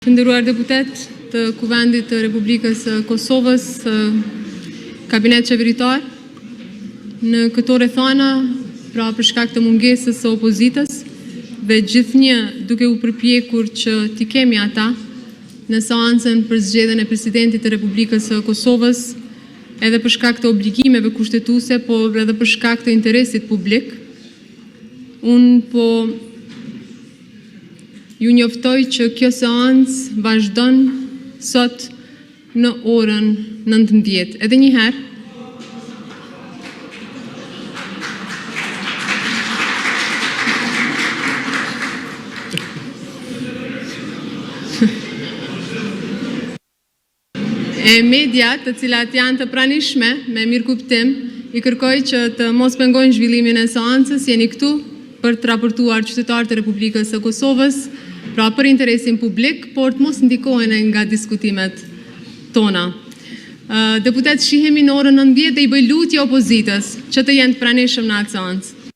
Të nderuar deputet të Kuvendit të Republikës së Kosovës, kabinet qeveritar, në këto rrethana, pra për shkak të mungesës së opozitës dhe gjithnjë duke u përpjekur që t'i kemi ata në seancën për zgjedhjen e presidentit të Republikës së Kosovës, edhe për shkak të obligimeve kushtetuese, por edhe për shkak të interesit publik, unë po ju njoftoj që kjo seancë vazhdon sot në orën 19. Edhe një herë, e mediat të cilat janë të pranishme me mirëkuptim, i kërkoj që të mos pengojnë zhvillimin e seancës, jeni këtu për të raportuar qytetarët e Republikës së Kosovës, pra për interesin publik, por të mos ndikohen nga diskutimet tona. Deputet, shihemi në orën 19 dhe i bëj lutje opozitës që të jenë të pranishëm në atë seancë.